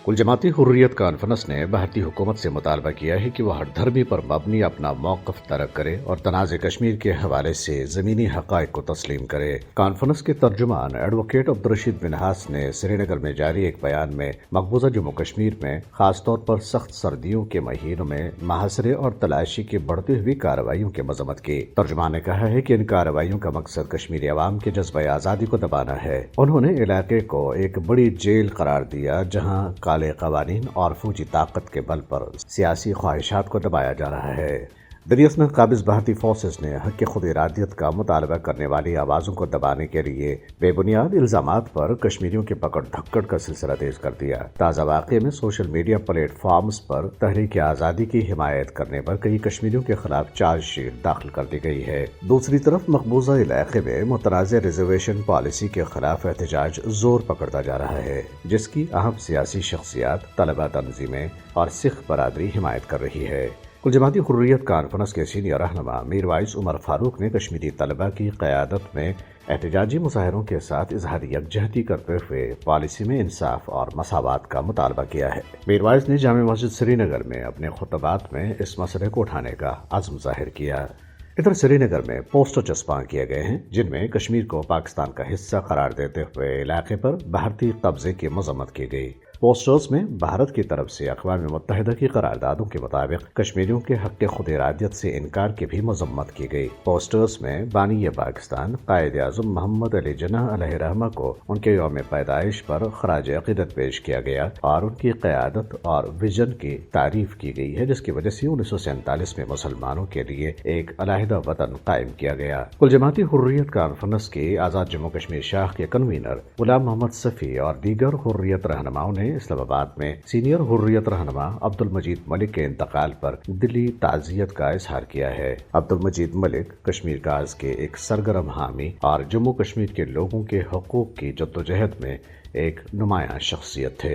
कुल जमाती हुर्रियत कॉन्फ्रेंस ने भारतीय हुकूमत से मुतालबा किया है कि वह हर धर्मी पर मबनी अपना मौक़िफ़ तर्क करे और तनाज़ कश्मीर के हवाले से ज़मीनी हक़ाइक़ को तस्लीम करे। कॉन्फ्रेंस के तर्जुमान एडवोकेट अब्दुर्रशीद मिन्हास ने श्रीनगर में जारी एक बयान में मकबूजा जम्मू कश्मीर में ख़ासतौर पर सख्त सर्दियों के महीनों में महासरे और तलाशी की बढ़ती हुई कार्रवाइयों की मज़म्मत की। तर्जुमान ने कहा है कि इन कार्रवाइयों का मकसद कश्मीरी अवाम के जज्बे आज़ादी को दबाना है। उन्होंने इलाके को एक बड़ी जेल करार दिया जहाँ काले कवानीन और फौजी ताकत के बल पर सियासी ख्वाहिशात को दबाया जा रहा है। दरियास्त में काबिज भारतीय फोर्सेस ने हक की खुद इरादियत का मुतालबा करने वाली आवाज़ों को दबाने के लिए बेबुनियाद इल्ज़ामात पर कश्मीरियों की पकड़ धक्कड़ का सिलसिला तेज कर दिया। ताज़ा वाक़े में सोशल मीडिया प्लेटफॉर्म्स पर तहरीक आज़ादी की हिमायत करने पर कई कश्मीरियों के खिलाफ चार्जशीट दाखिल कर दी गई है। दूसरी तरफ मकबूजा इलाके में मुतनाज़ रिजर्वेशन पॉलिसी के खिलाफ एहतजाज जोर पकड़ता जा रहा है, जिसकी अहम सियासी शख्सियात, तलबा तंजीमें और सिख बरादरी हिमायत कर रही है। कुल जमाती हुर्रियत कॉन्फ्रेंस के सीनियर रहनुमा मीरवाइज उमर फारूक ने कश्मीरी तलबा की क़यादत में एहतजाजी मुजाहिरों के साथ इजहार यकजहती करते हुए पॉलिसी में इंसाफ और मसावात का मुतालबा किया है। मीरवाइज ने जामे मस्जिद श्रीनगर में अपने खुतबात में इस मसले को उठाने का अज़्म जाहिर किया। इधर श्रीनगर में पोस्टर चस्पा किए गए हैं जिनमें कश्मीर को पाकिस्तान का हिस्सा करार देते हुए इलाके पर भारतीय कब्जे की मजम्मत की गई। पोस्टर्स में भारत की तरफ से अक़वाम मुत्तहिदा की करारदादों के मुताबिक कश्मीरियों के हक़ के खुद इरादियत से इनकार की भी मजम्मत की गई। पोस्टर्स में बानी पाकिस्तान कायद आज़म मोहम्मद अली जिन्नाह अलैहिर्रहमा को उनके यौम पैदाइश पर खराज अक़ीदत पेश किया गया और उनकी क़यादत और विजन की तारीफ की गई है, जिसकी वजह से 1947 में मुसलमानों के लिए एक अलहदा वतन कायम किया गया। कुल जमाती हुर्रियत कॉन्फ्रेंस के आज़ाद जम्मू कश्मीर शाख के कन्वीनर गुलाम मोहम्मद सफ़ी और दीगर हुर्रियत रहनुमाओं ने इस्लामाबाद में सीनियर हुर्रियत रहनुमा अब्दुल मजीद मलिक के इंतकाल पर दिली ताज़ियत का इजहार किया है। अब्दुल मजीद मलिक कश्मीर काज के एक सरगर्म हामी और जम्मू कश्मीर के लोगों के हकूक़ की जद्दोजहद में एक नुमायां शख्सियत थे।